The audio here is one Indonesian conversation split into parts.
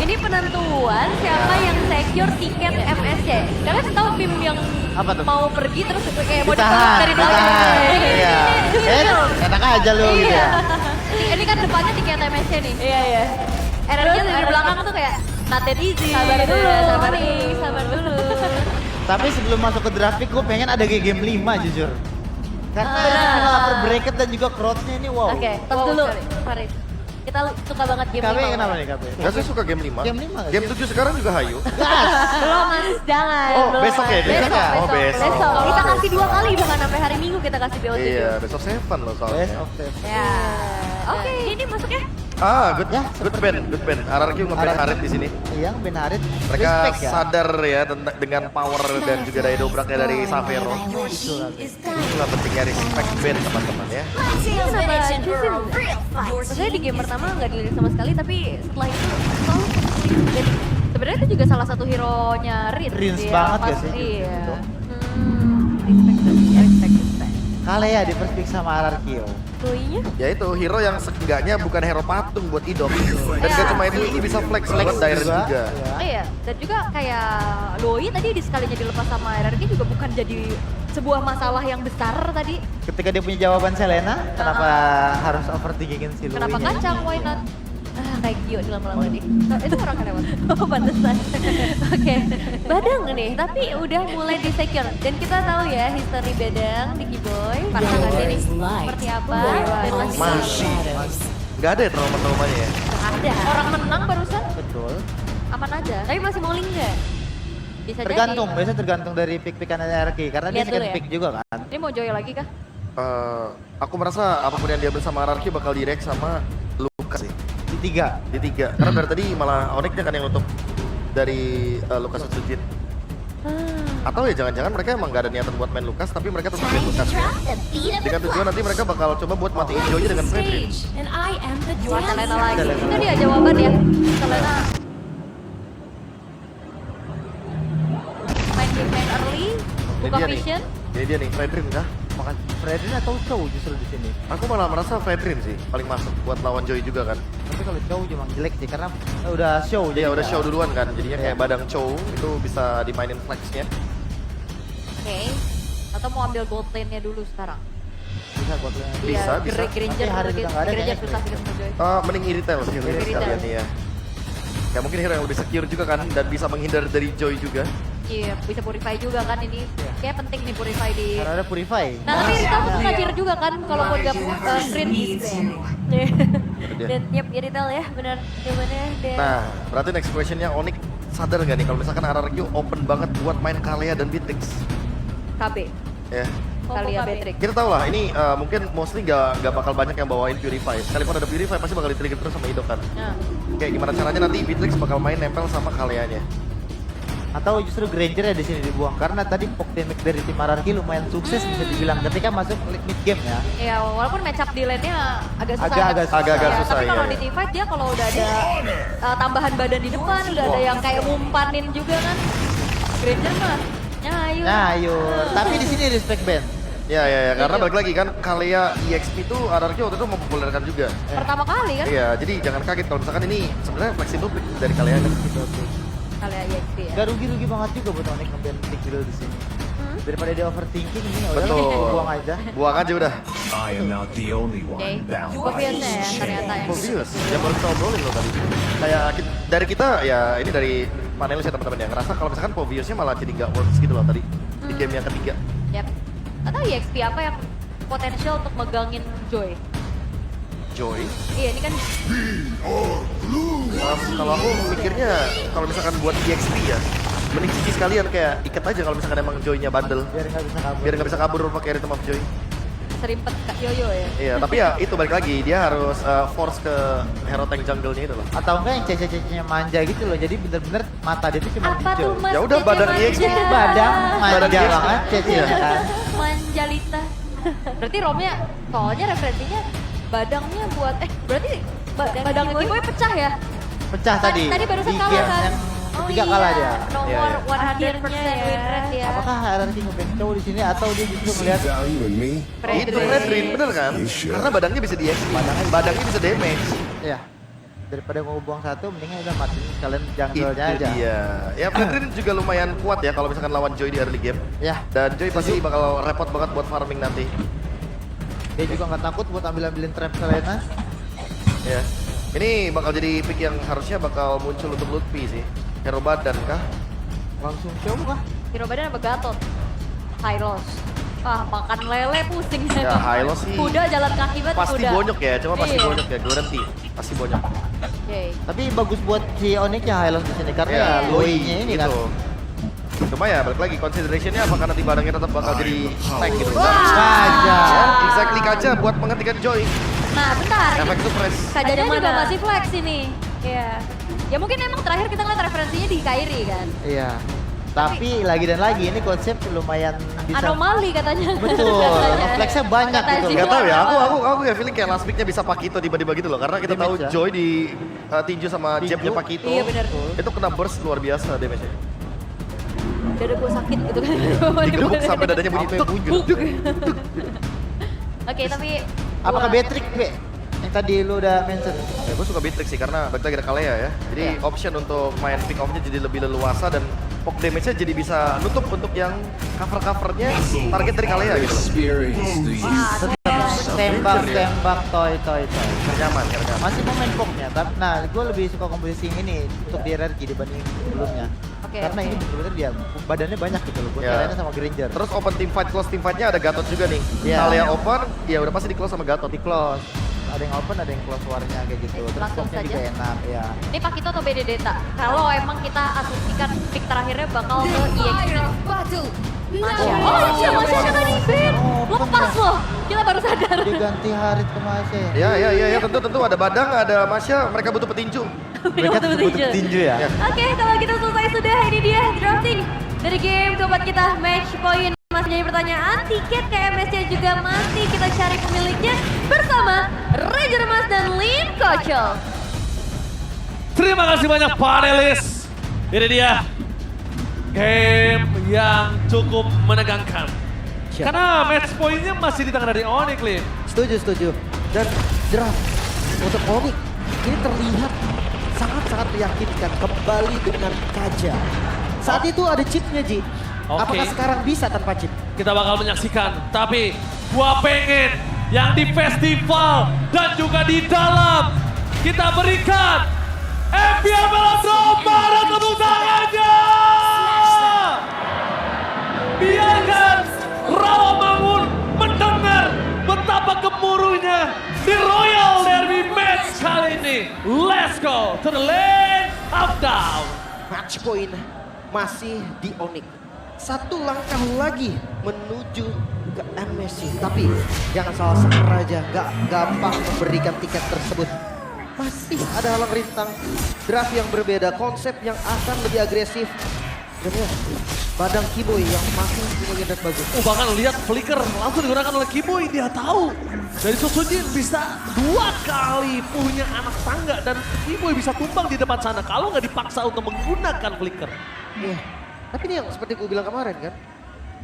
Ini penentuan siapa yang secure tiket MSC. Kalian tahu tim yang Apa tuh? mau pergi terus kayak mau Ditahan, ditahan dari belakang. ditahan. Iya. Enak aja lu gitu Iya. ya. Ini kan depannya tiket MSC nih. Iya. Energinya dari belakang tuh kayak not that easy. Sabar dulu, sabar Mari. dulu, sabar dulu. Tapi sebelum masuk ke draft pick, gue pengen ada game 5 jujur. Karena upper bracket dan juga crowd-nya ini wow. Oke, tos dulu. Farid. Kita suka banget game KB 5. kenapa nih KB? Enggak, saya suka game 5. Game 5 Game 7 sekarang juga hayu. Gas. Belum Mas, jangan. Oh, belum, besok Mas. ya, besok Besok, ya? Oh, besok. besok. Besok. Kita kasih 2 kali bahkan sampai hari Minggu kita kasih BO7. Iya, besok 7 loh Best soalnya. of the Ya. Oke, ini masuk ya. Good, Ya, good band, good band. RRQ nge-ban RRQ. Harit di sini. yang Benarit. Mereka Respect ya. sadar ya dengan power dan juga daya dobraknya dari Savero. Itulah pentingnya respect band teman-teman ya. Kenapa Jusin? Maksudnya di game pertama nggak dilirik sama sekali, tapi setelah itu selalu dan sebenarnya itu juga salah satu hero-nya Rin. Rins Dia banget pas- ya sih, Jusin Iya. itu. Respect. Kale ya di first pick sama RRQ. Doi-nya? Ya itu hero yang seenggaknya bukan hero patung buat idol. Dan Iya. gak cuma itu, ini bisa flex lewat direct juga. Ya. Iya, dan juga kayak Doi tadi di sekalinya dilepas sama RRQ juga bukan jadi sebuah masalah yang besar tadi. Ketika dia punya jawaban Selena, kenapa harus overthinkingin si Louis? Kenapa kacang? Why not? Kayak Gio di lama-lama nih. Itu orang kan lewat. Oh, pantesan. Oke. Badang nih, tapi udah mulai di secure. Dan kita tahu ya history Badang di Kiboy. Pasangannya nih seperti apa. Dan Masih. Gak ada ya trauma-traumanya ya. ada. Orang menang barusan Betul. aman aja. Tapi masih mauling nggak? Bisa Tergantung, jadi. biasanya tergantung dari pick-pickan RRQ. Karena dia Lihat dulu second ya. pick juga kan. Ini mau joy lagi kah? Aku merasa apapun yang diambil sama RRQ bakal direct sama Lukas sih. Di 3. Di 3. Karena dari tadi malah Onyx kan yang nutup dari Lukas Utsujin. Atau ya jangan-jangan mereka emang gak ada niatan buat main Lukas, tapi mereka tetap main Lukas ya. Dengan tujuan nanti mereka bakal coba buat matiin Joy dengan Fredrin. Wah, Selena lagi. Itu dia jawaban ya. Selena main early, buka dia nih. vision. Jadi dia nih, Fredrin kah? Makan Fredrin atau Chow justru di sini. Aku malah merasa Fredrin sih paling masuk buat lawan Joy juga kan. Tapi kalau Chow memang jelek sih karena udah show Dia udah show dulu. duluan kan, jadinya kayak Iya. badang Chow itu bisa dimainin flexnya. Oke. Atau mau ambil gold lane-nya dulu sekarang? Bisa buat lu. Bisa, Iya, bisa. Granger, Tapi hari udah nggak ada Granger kayaknya. susah sih sama Joy. Mending Iritel sih lebih Iritel. sekalian ya. Ya mungkin hero yang lebih secure juga kan dan bisa menghindar dari Joy juga. Iya, bisa purify juga kan ini. Kayak penting nih purify di. Karena ada Purify. Nah, tapi Rita tuh ngajir juga kan kalau mau gak sprint. Dan yep, Iritel ya, benar jawabannya. Dan Nah, berarti next questionnya Onyx sadar gak nih kalau misalkan RRQ open banget buat main Kalea dan Beatrix? KB, Ya, Kalia Beatrix. kita tahu lah ini mungkin mostly gak bakal banyak yang bawain Purify. Sekalipun ada Purify pasti bakal di-trigger terus sama Ido kan. Nah, Kayak gimana caranya nanti Beatrix bakal main nempel sama Kaleanya. Atau justru Granger ya di sini dibuang karena tadi pok damage dari tim RRQ lumayan sukses bisa dibilang ketika masuk mid game ya. ya walaupun match up di lane-nya agak susah. Agak susah. Agak Ya, susah, tapi kalau iya, di iya. teamfight dia kalau udah ada tambahan badan di depan, udah ada yang kayak ngumpanin juga kan. Granger mah nyayu. Nah, yuk. Tapi di sini respect band. Ya, karena balik lagi kan Kalea EXP itu RRQ waktu itu mempopulerkan juga. Pertama kali kan Iya, jadi jangan kaget kalau misalkan ini sebenarnya fleksibel pick dari Kalea kan. Kalia EXP ya. Gak rugi-rugi banget juga buat Onyx nge-ban pick dulu di sini. Daripada dia overthinking ini udah Betul. buang aja. Buang aja udah. I am not the only Oke, one bound by obviousnya ya ternyata ya. Obvious, yang baru kita obrolin loh tadi. Kayak dari kita ya ini dari panelis ya teman-teman yang ngerasa kalau misalkan Obviously malah jadi nggak works gitu loh tadi di game yang ketiga. Yap. Atau EXP apa yang potensial untuk megangin Joy? Joy. Iya, ini kan Kalau aku mikirnya kalau misalkan buat EXP ya, mending sisi sekalian kayak ikat aja kalau misalkan emang Joy-nya bandel. Biar nggak bisa kabur. Biar nggak bisa kabur pakai Rhythm of Joy. serimpet Kak Yoyo ya. Iya, tapi ya itu balik lagi dia harus force ke hero tank jungle-nya itu loh. Atau enggak yang cece-cecenya manja gitu loh. Jadi bener-bener mata dia tuh cuma Apa tuh hijau. Mas? Ya udah, Cece badan manja? EXP. Badang Badan manja dia. banget cecenya kan. Manjalita. Berarti romnya soalnya referensinya badangnya buat berarti badang Kiboy pecah ya? Pecah tadi. Tadi barusan Di kalah game kan? yang ketiga kalah dia. Nomor Iya, iya. 100% win rate ya. Apakah RRQ nge-ban Chow di sini atau dia justru see melihat value in me. Itu Fredrin, bener kan? You sure? Karena badangnya bisa di EXP, badangnya bisa damage. ya daripada mau buang satu, mendingan udah matiin kalian jungle-nya Itu aja. dia. Ya Fredrin juga lumayan kuat ya kalau misalkan lawan Joy di early game. Ya, Dan Joy pasti bakal repot banget buat farming nanti. dia juga nggak takut buat ambilin trap Selena. Ya. Ini bakal jadi pick yang harusnya bakal muncul untuk Lutfi sih. Hero badan kah? Langsung coba kah? Hero badan apa Gatot? Hylos. Wah, makan lele pusing. Ya, Hylos sih. Kuda jalan kaki banget Pasti kuda. bonyok ya, cuma pasti Iya. bonyok ya, guarantee. Pasti bonyok. Oke. Tapi bagus buat si Onyx-nya Highland di sini karena Ya, Loi-nya ini kan. Cuma ya balik lagi consideration-nya apakah nanti barangnya tetap bakal jadi tank gitu. Kaja. Ya, exactly Kaja buat menghentikan Joy. Nah, bentar. Efek itu press. Kajanya juga masih flex ini. Iya. Ya mungkin emang terakhir kita ngeliat referensinya di Kairi kan. Iya. Tapi lagi dan lagi ini konsep lumayan bisa. Anomali katanya. Betul. Katanya. Flexnya banyak Kata gitu. si Gak tau ya, Gua. aku ya feeling kayak last pick-nya bisa Pakito tiba-tiba gitu loh. Karena kita tahu Damage ya. Joy di tinju sama Tinju. jabnya Pakito. Iya, benar. Itu kena burst luar biasa damage-nya. Dada gue sakit gitu kan. Digebuk sampai dadanya bunyi Sampai tuk bunyi. gitu. Oke, tapi Apakah gua- Beatrix, Be? Yang tadi lu udah mention. Ya gue suka Beatrix sih karena balik lagi ada Kalea ya. Jadi Iya. option untuk main pick off-nya jadi lebih leluasa dan poke damage-nya jadi bisa nutup untuk yang cover-covernya target dari Kalea gitu loh. Experience the use. Tembak, toy. Nyaman, nyaman. Masih mau main poknya, tapi nah gue lebih suka komposisi yang ini untuk di RRQ dibanding sebelumnya. Oke, Karena oke. ini bener-bener dia badannya banyak gitu loh, buat Ya. Selena sama Granger. Terus open team fight, close team fight-nya ada Gatot juga nih. Iya. Kalea open, ya udah pasti di close sama Gatot. di close, ada yang open, ada yang close warnya kayak gitu. Terus Langsung poknya juga saja. enak, ya. Ini Pakito atau BDDeta? Kalau emang kita asumsikan pick terakhirnya bakal ke EXP. Masya. Oh, Masya tadi Ben. Lepas loh. Kita baru sadar. Diganti Harit ke Masya ya. Ya, tentu ada Badang, ada Masya, mereka butuh petinju. Mereka butuh tinju ya. Ya. Oke, kalau kita selesai sudah, ini dia drafting dari game keempat kita, match point. Masih jadi pertanyaan, tiket KMS-nya juga masih kita cari pemiliknya bersama Ranger Mas dan Lin Kocol. Terima kasih banyak panelis. Ini dia game yang cukup menegangkan. Siap. Karena match point-nya masih di tangan dari Onyx, Lin. Setuju. Dan draft untuk Onyx ini terlihat sangat-sangat meyakinkan kembali dengan Kaja. Saat itu ada chipnya, Ji. Oke. Apakah sekarang bisa tanpa chip? Kita bakal menyaksikan, tapi gua pengen yang di festival dan juga di dalam kita berikan FPL Velodrome pada tepuk tangannya. Biarkan Rawamangun mendengar betapa gemuruhnya di Royal Derby match kali ini. Let's go to the lane of down. Match point masih di Onyx. Satu langkah lagi menuju ke MSC. Tapi jangan salah sangka Raja, gak gampang memberikan tiket tersebut. Masih ada halang rintang, draft yang berbeda, konsep yang akan lebih agresif. Dan ya, Badang Kiboy yang masih punya draft bagus. Bahkan lihat flicker langsung digunakan oleh Kiboy, dia tahu dari Susujin bisa 2 kali punya anak tangga dan Kiboy bisa tumbang di depan sana kalau nggak dipaksa untuk menggunakan flicker. Iya, tapi ini yang seperti gue bilang kemarin kan,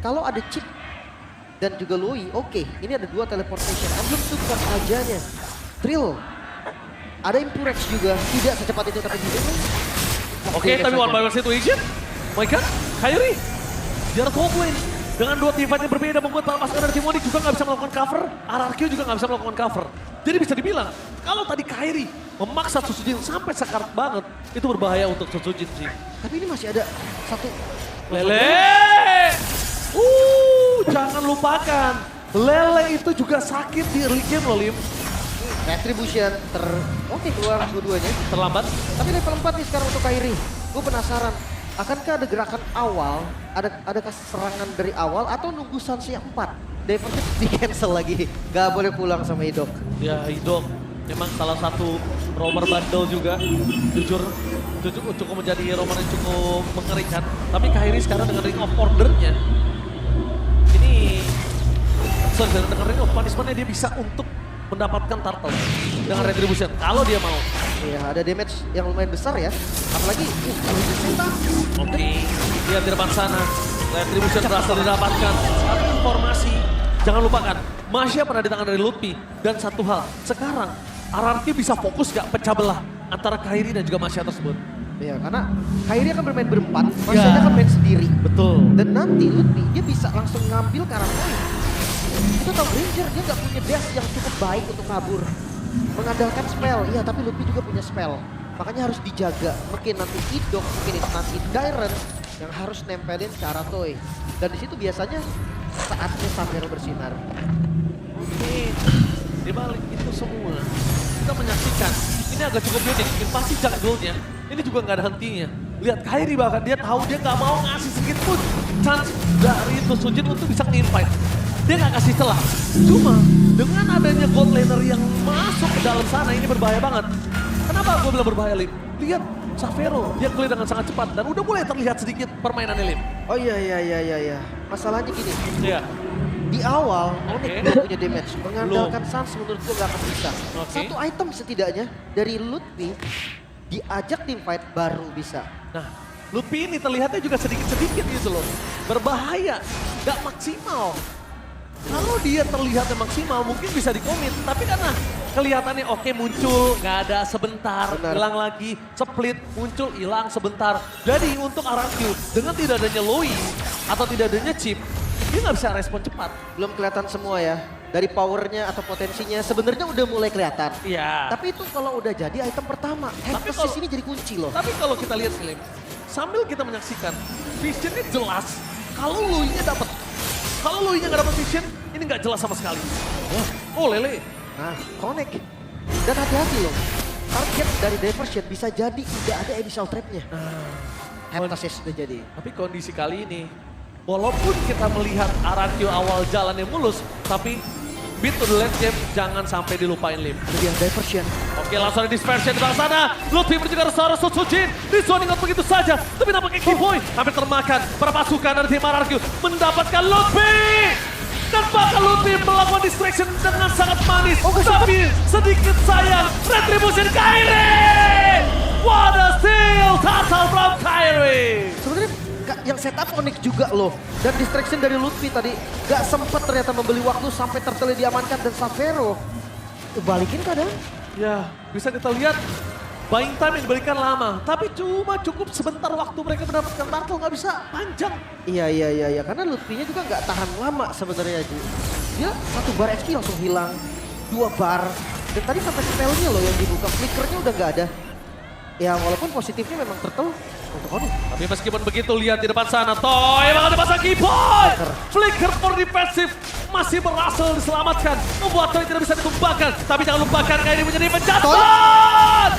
kalau ada chip dan juga Loi, oke, ini ada 2 teleportation. Belum support ajanya. Trill, ada Impurex juga, tidak secepat itu tapi tidak. Oke, tapi one by one situation. My God, Kairi, jarak 2 poin. Dengan 2 teamfight yang berbeda membuat pasukan dari tim Onyx juga nggak bisa melakukan cover. RRQ juga nggak bisa melakukan cover. Jadi bisa dibilang, kalau tadi Kairi memaksa Susujin sampai sekarat banget, itu berbahaya untuk Susujin sih. Tapi ini masih ada satu. Lele! Jangan lupakan. Lele itu juga sakit di early game loh, Lim. Retribution oke, keluar dua-duanya. Terlambat. Tapi level 4 nih sekarang untuk Kairi. Gue penasaran, akankah ada gerakan awal, adakah serangan dari awal atau nunggu Sansi 4? Divernya di cancel lagi, gak boleh pulang sama Idok. Ya, Idok memang salah satu roamer bandel juga. Jujur cukup menjadi roamer yang cukup mengerikan. Tapi Kairi sekarang dengan Ring of Order-nya, ini dengan Ring of Punishment-nya dia bisa untuk mendapatkan turtle dengan retribution kalau dia mau. Iya, ada damage yang lumayan besar ya. Apalagi, Oke, lihat di depan sana. Retribution berhasil didapatkan. Satu informasi, jangan lupakan, Masya pernah di tangan dari Lutfi. Dan satu hal, sekarang RRQ bisa fokus gak pecah belah. antara Kairi dan juga Masya tersebut. Ya, karena Kairi akan bermain berempat, Masanya akan main sendiri. Betul. Dan nanti Lutfi dia bisa langsung ngambil ke arah point. Itu tau Granger dia nggak punya dash yang cukup baik untuk kabur. Mengandalkan spell, iya tapi Lutfi juga punya spell. Makanya harus dijaga. Mungkin nanti Idok, mungkin nanti Dairen yang harus nempelin ke arah Toy. Dan di situ biasanya saatnya Samero bersinar. Oke, di balik itu semua kita menyaksikan ini agak cukup unik. Invasi junggle-nya ini juga nggak ada hentinya. Lihat Kairi bahkan dia tahu dia nggak mau ngasih sedikit pun chance dari itu Sujin untuk bisa nge-invite. Dia nggak kasih celah. Cuma dengan adanya gold laner yang masuk ke dalam sana ini berbahaya banget. Kenapa gue bilang berbahaya, Lim? Lihat Xavero, dia clear dengan sangat cepat dan udah mulai terlihat sedikit permainannya, Lim. Oh iya. Masalahnya gini. Iya. Di awal, Oke. Onyx belum punya damage. Mengandalkan Sans menurut gua gak akan bisa. Oke. Satu item setidaknya dari Lutfi diajak tim fight baru bisa. Nah, Lutfi ini terlihatnya juga sedikit-sedikit gitu loh. Berbahaya, gak maksimal. Kalau dia terlihatnya maksimal mungkin bisa dikomit. Tapi karena kelihatannya oke muncul, gak ada sebentar, Benar. hilang lagi, split, muncul, hilang sebentar. Jadi untuk Aranq dengan tidak adanya Loi atau tidak adanya Chip, dia nggak bisa respon cepat. Belum kelihatan semua ya. Dari powernya atau potensinya sebenarnya udah mulai kelihatan. Iya. Tapi itu kalau udah jadi item pertama, Tapi emphasis kalau- ini jadi kunci loh. Tapi kalau kita lihat film, sambil kita menyaksikan, visionnya jelas. Kalau Loi-nya dapat, kalau Loi-nya nggak dapat vision, ini nggak jelas sama sekali. Oh lele. Nah, connect. Dan hati-hati loh. Target dari Diversion bisa jadi tidak ada initial trap-nya. Emphasis udah jadi. Tapi kondisi kali ini, walaupun kita melihat Aranq awal jalannya mulus, tapi beat to the late game jangan sampai dilupain, Lim. Itu dia Diversion. Oke, langsung ada dispersion di belakang sana. Lutfi menuju ke arah Sujin. Di zoning out begitu saja. Tapi nampaknya Kiboy hampir termakan. Para pasukan dari tim Aranq mendapatkan Lutfi. Dan bahkan Lutfi melakukan distraction dengan sangat manis. Tapi sedikit sayang. Retribution Kairi. What a steal total from Kairi. Sebenarnya yang setup Onyx juga loh. Dan distraction dari Lutfi tadi gak sempat ternyata membeli waktu sampai Turtle diamankan dan Xavero balikin keadaan. Ya, bisa kita lihat buying time yang diberikan lama. Tapi cuma cukup sebentar waktu mereka mendapatkan turtle, nggak bisa panjang. Iya. Karena Lutfi-nya juga nggak tahan lama sebenarnya. Dia 1 bar XP langsung hilang, 2 bar. Dan tadi sampai spellnya loh yang dibuka, flickernya udah nggak ada. Ya walaupun positifnya memang Turtle untuk Onyx. Tapi meskipun begitu, lihat di depan sana, Toy bakal dipasang Kiboy. Flicker for defensive masih berhasil diselamatkan. Membuat Toy tidak bisa ditumbangkan. Tapi jangan lupakan kayak ini menjadi penjatuhan.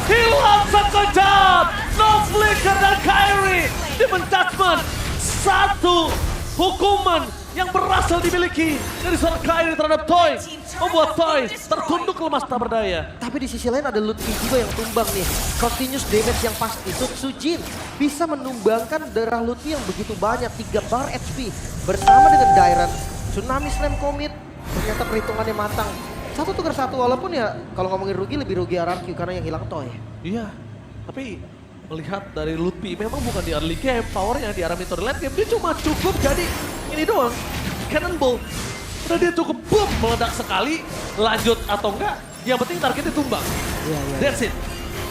Hilang sekejap. No Flicker dan Kairi di penjatuhan. Satu hukuman yang berhasil dimiliki dari seorang Kairi terhadap Toy. Membuat Toy tertunduk lemas tak berdaya. Tapi di sisi lain ada Lutfi juga yang tumbang nih. Continuous damage yang pasti. Sujin bisa menumbangkan darah Lutfi yang begitu banyak. 3 bar HP bersama dengan Dairen. Tsunami Slam Commit. Ternyata perhitungannya matang. 1 tukar 1 walaupun ya kalau ngomongin rugi lebih rugi Aranq karena yang hilang Toy. Iya, tapi melihat dari Lutfi memang bukan di early game, powernya di arah mid or late game, dia cuma cukup jadi ini doang, cannonball. Udah dia cukup boom, meledak sekali, lanjut atau enggak, yang penting targetnya tumbang. Iya. That's it.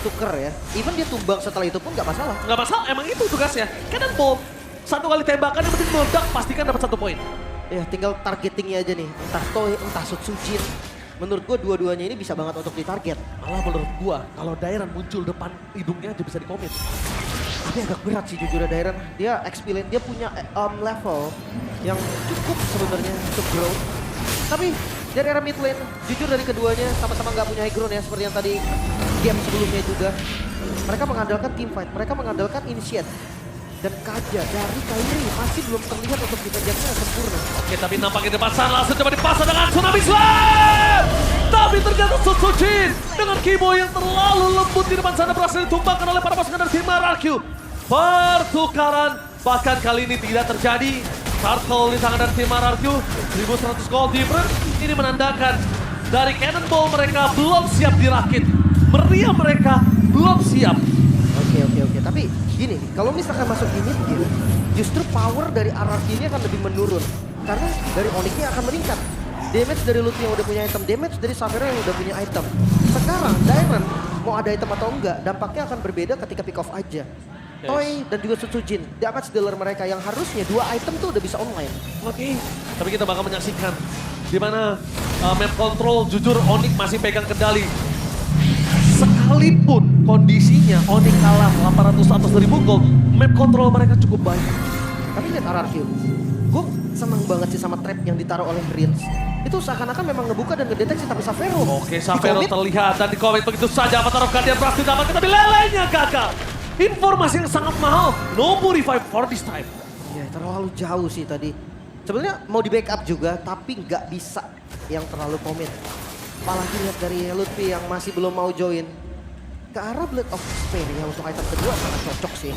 Tuker ya. Even dia tumbang setelah itu pun nggak masalah. Nggak masalah, emang itu tugasnya. Cannonball, 1 kali tembakan yang penting meledak, pastikan dapat 1 poin. Ya tinggal targetingnya aja nih. Entah Toy, entah Sujin. Menurut gua dua-duanya ini bisa banget untuk ditarget. Malah menurut gua, kalau Dairen muncul depan hidungnya aja bisa dikomit. Tapi agak berat sih jujur Dairen. Dia experience, dia punya level yang cukup sebenarnya untuk grow. Tapi dari era mid lane, jujur dari keduanya sama-sama nggak punya high ground ya. Seperti yang tadi game sebelumnya juga. Mereka mengandalkan team fight, mereka mengandalkan initiate. Dan Kaja dari Kairi masih belum terlihat untuk dikerjakan sempurna. Oke, tapi nampaknya di depan sana langsung coba dipasang dengan Tsunami Slam. Tapi ternyata Sujin dengan Kiboy yang terlalu lembut di depan sana berhasil ditumbangkan oleh para pasukan dari tim Aranq. Pertukaran bahkan kali ini tidak terjadi. Turtle di tangan dari tim Aranq, 1100 gold difference. Ini menandakan dari cannonball mereka belum siap dirakit. Meriam mereka belum siap. Oke. Tapi gini, kalau misalkan masuk di mid game, justru power dari Aranq ini akan lebih menurun. Karena dari Onyx-nya akan meningkat. Damage dari Lutfi yang udah punya item, damage dari Xavero yang udah punya item. Sekarang Dairen mau ada item atau enggak, dampaknya akan berbeda ketika pick off aja. Toy dan juga Sutsujin, damage dealer mereka yang harusnya 2 item tuh udah bisa online. Oke, tapi kita bakal menyaksikan di mana map control jujur Onyx masih pegang kendali. Sekalipun kondisinya Onyx kalah 800 atas 1000 gold, map control mereka cukup baik. Tapi lihat RRQ, gue seneng banget sih sama trap yang ditaruh oleh Prince. Itu seakan-akan memang ngebuka dan ngedeteksi, tapi Savero Oke, Savero di-commit. terlihat dan di komit begitu saja. Avatar of Guardian berhasil dapatkan, tapi lelenya gagal. Informasi yang sangat mahal, no more revive for this time. Ya terlalu jauh sih tadi. Sebenarnya mau di backup juga, tapi nggak bisa yang terlalu komit. Apalagi lihat dari Lutfi yang masih belum mau join. Ke arah Blade of Despair ya untuk item kedua sangat cocok sih.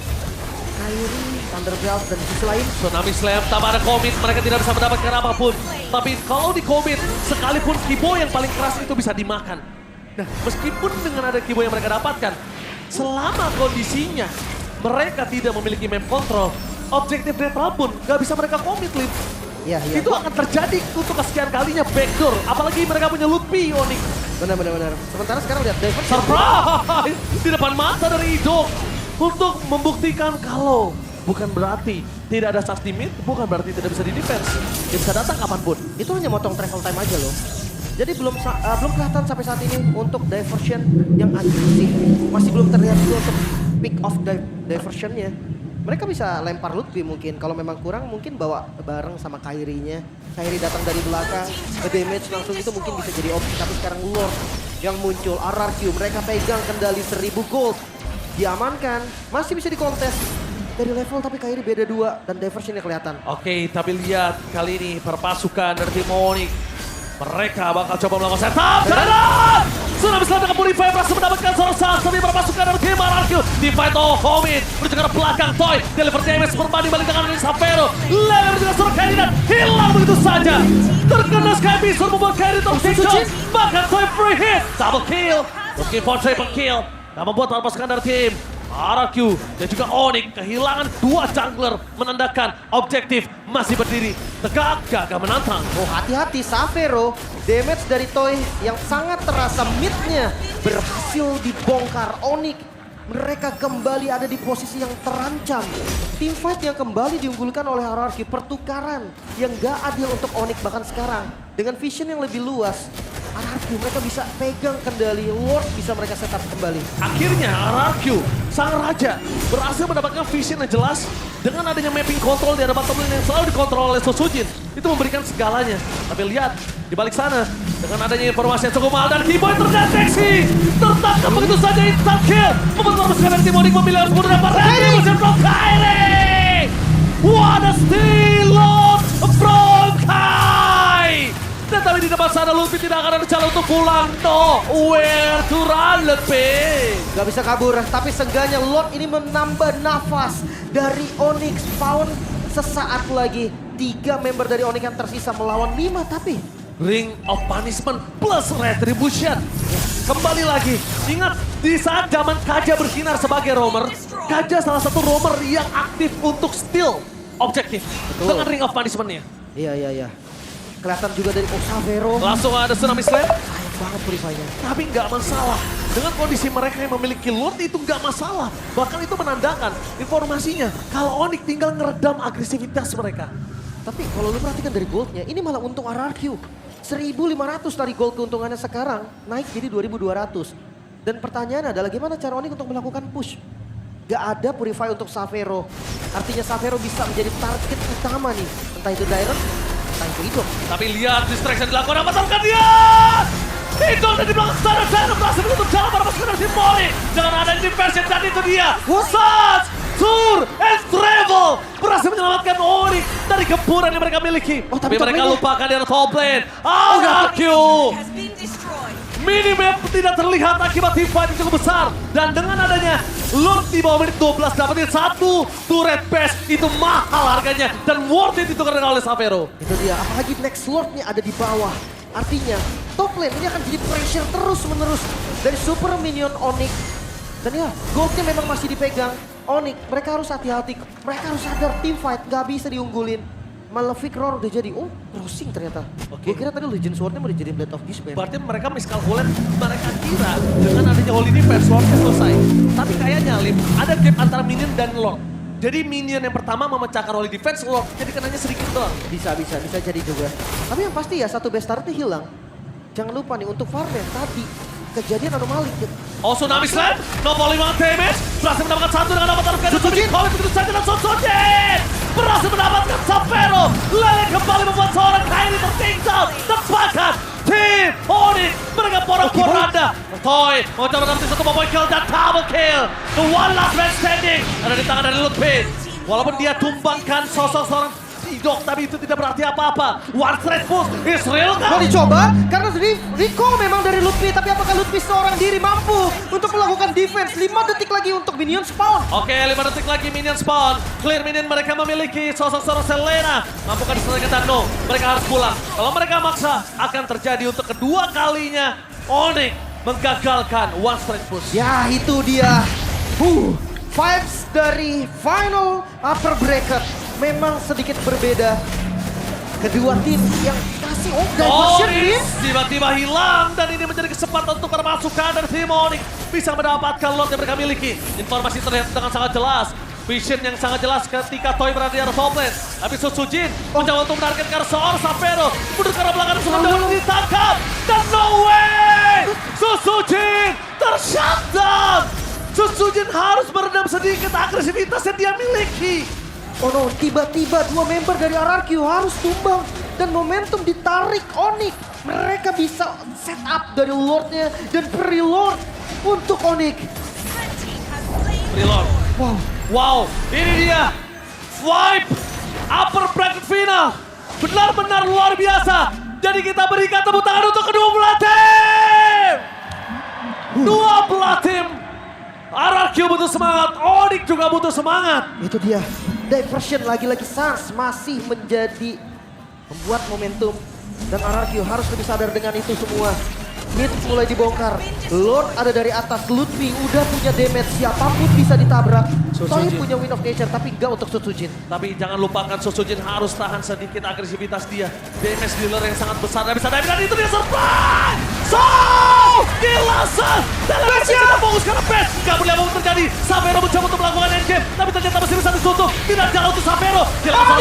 Kairi, Thunderbelt, dan di sisi lain Tsunami Slam, tanpa ada komit, mereka tidak bisa mendapatkan apapun. Tapi kalau di komit, sekalipun Kibo yang paling keras itu bisa dimakan. Nah, meskipun dengan ada Kibo yang mereka dapatkan, selama kondisinya mereka tidak memiliki map control, objektif netral pun gak bisa mereka komit, Lip. ya. Itu akan terjadi untuk kesekian kalinya backdoor, apalagi mereka punya Lutfi, Onyx. Benar. Sementara sekarang lihat Diversion. Surprise! Di depan mata dari Ido untuk membuktikan kalau bukan berarti tidak ada sakti mid, bukan berarti tidak bisa di-defense. Dia bisa datang kapanpun. Itu hanya motong travel time aja loh. Jadi belum kelihatan sampai saat ini untuk diversion yang agresif. Masih belum terlihat juga untuk pick off diversionnya. Mereka bisa lempar Lutfi mungkin. Kalau memang kurang mungkin bawa bareng sama Kairi-nya. Kairi datang dari belakang, damage langsung itu mungkin bisa jadi opsi. Tapi sekarang Lord yang muncul, RRQ. Mereka pegang kendali 1000 gold. Diamankan, masih bisa dikontes. Dari level tapi Kairi beda 2 dan diversionnya kelihatan. Oke, tapi lihat kali ini perpasukan dari tim Onyx. Mereka bakal coba melakukan setup. Dan Tsunami Slam dengan Purify berhasil mendapatkan Sorsan. Tapi perpasukan dari tim RRQ. Divide Homid menuju ke belakang Toy. Deliver damage berbanding balik dengan Savero. Level juga suruh Kairi dan hilang begitu saja. Terkena Sky Beast membuat Kairi tersiksa. Bahkan Toy free hit. Double kill. Looking for triple kill. Dan membuat perpasukan dari tim RRQ dan juga Onyx kehilangan 2 jungler, menandakan objektif masih berdiri tegak gagah menantang. Oh hati-hati Savero, damage dari Toy yang sangat terasa mid-nya berhasil dibongkar Onyx. Mereka kembali ada di posisi yang terancam. Team fight yang kembali diunggulkan oleh RRQ, pertukaran yang gak adil untuk Onyx bahkan sekarang. Dengan vision yang lebih luas, RRQ mereka bisa pegang kendali, Lord bisa mereka setup kembali. Akhirnya RRQ, sang raja, berhasil mendapatkan vision yang jelas dengan adanya mapping control di hadapan temen yang selalu dikontrol oleh Sutsujin. Itu memberikan segalanya. Tapi lihat, di balik sana, dengan adanya informasi yang cukup mahal dan Kiboy terdeteksi. Tertangkap begitu saja instant kill. Membuat pasukan dari tim Onyx memilih harus mundur dapat retribution from Kairi. What a steal from Kai. Dan tapi di depan sana Lutfi tidak akan ada jalan untuk pulang. No, where to run Lutfi. Gak bisa kabur, tapi seenggaknya Lord ini menambah nafas dari Onyx. Pound sesaat lagi 3 member dari Onyx yang tersisa melawan 5 tapi Ring of Punishment plus Retribution. Kembali lagi, ingat di saat zaman Kaja bersinar sebagai roamer, Kaja salah satu roamer yang aktif untuk steal objektif dengan Ring of Punishment-nya. Iya. Kelihatan juga dari Savero. Langsung ada Tsunami Slam. Sayang banget Purify-nya. Tapi nggak masalah. Dengan kondisi mereka yang memiliki Lord itu nggak masalah. Bahkan itu menandakan informasinya kalau Onyx tinggal ngeredam agresivitas mereka. Tapi kalau lu perhatikan dari goldnya, ini malah untung RRQ. 1.500 dari gold keuntungannya sekarang naik jadi 2.200. Dan pertanyaan adalah gimana cara Onyx untuk melakukan push? Gak ada Purify untuk Savero. Artinya Savero bisa menjadi target utama nih. Entah itu Direct, entah itu hidup. Tapi lihat distraction dilakukan apa tampaknya dia. Itu ada di belakang sana dan berhasil menutup jalan para pasukan dari tim Onyx. Dengan ada diversion dan itu dia. Wasat, Tour, and Travel berhasil menyelamatkan Onyx dari gempuran yang mereka miliki. Tapi top mereka lane-nya. lupakan di top lane. RRQ. Minimap tidak terlihat akibat team fight yang cukup besar. Dan dengan adanya Lord di bawah menit 12 dapetin 1 turret base itu mahal harganya. Dan worth it ditukar oleh Savero. Itu dia, apalagi next Lord-nya ada di bawah. Artinya top lane ini akan jadi pressure terus-menerus dari super minion Onyx. Dan ya, goldnya memang masih dipegang Onyx. Mereka harus hati-hati, mereka harus sadar team fight gak bisa diunggulin. Malefic Roar udah jadi. Oh, crossing ternyata. Oke. Gue kira tadi Legend Sword-nya mau dijadiin Blade of Despair. Berarti mereka miskalkulat, mereka kira dengan adanya Holy Defense Lordnya selesai. Tapi kayaknya Lim, ada gap antara minion dan Lord. Jadi minion yang pertama memecahkan Holy Defense, Lord jadi kenanya sedikit doang. Bisa jadi juga. Tapi yang pasti ya satu best startnya hilang. Jangan lupa nih untuk farmnya tadi kejadian anomali. Oh, Tsunami Slam, no volley 1 damage, berhasil mendapatkan satu dengan dapat target Sutsujin. Kalau begitu saja dan Sutsujin berhasil mendapatkan Sapphire. Lele kembali membuat seorang Kairi tertinggal. Tepakan tim Onyx, mereka porak-poranda. Toy mau coba dapetin satu point kill dan double kill. The one last man standing ada di tangan dari Lutfi. Walaupun dia tumbangkan sosok seorang Idok, tapi itu tidak berarti apa-apa. One straight push is real Mau kan? dicoba karena Rico memang dari Lutfi, tapi apakah Lutfi seorang diri mampu untuk melakukan defense? 5 detik lagi untuk minion spawn. Oke, 5 detik lagi minion spawn. Clear minion mereka memiliki sosok seorang Selena. Mampukah diselesaikan? No, mereka harus pulang. Kalau mereka maksa, akan terjadi untuk kedua kalinya. Onyx menggagalkan one straight push. Ya itu dia. Vibes dari final upper bracket memang sedikit berbeda. Kedua tim yang kasih diversion ini. Onyx tiba-tiba hilang dan ini menjadi kesempatan untuk permasukan dari tim Onyx bisa mendapatkan lot yang mereka miliki. Informasi terlihat dengan sangat jelas. Vision yang sangat jelas ketika Toy berada di arah top lane. Tapi Sutsujin mencoba untuk menargetkan seorang Sapphire. Mundur ke arah belakang sementara ditangkap. Dan no way! Sutsujin tershutdown! Sutsujin harus meredam sedikit agresivitas yang dia miliki. Oh no, tiba-tiba dua member dari RRQ harus tumbang. Dan momentum ditarik Onyx. Mereka bisa set up dari Lordnya dan pre-Lord untuk Onyx. Reload. Wow. Wow, ini dia. Vibe upper bracket final. Benar-benar luar biasa. Jadi kita berikan tepuk tangan untuk kedua belah tim. Dua belah tim. RRQ butuh semangat, Onyx juga butuh semangat. Itu dia. Diversion lagi-lagi Sans masih menjadi membuat momentum. Dan RRQ harus lebih sadar dengan itu semua. Mid mulai dibongkar. Lord ada dari atas. Lutfi udah punya damage. Siapapun bisa ditabrak. Toy punya Wind of Nature tapi enggak untuk Sutsujin. Tapi jangan lupakan Sutsujin harus tahan sedikit agresivitas dia. Damage dealer yang sangat besar. Dan bisa dive dan itu dia surprise! So! Gilasan! Dalam kita fokus karena best. Gak boleh apa terjadi. Sapphire mencoba untuk melakukan endgame. Tapi ternyata masih bisa ditutup. Tidak jalan untuk Sapphire. Dia langsung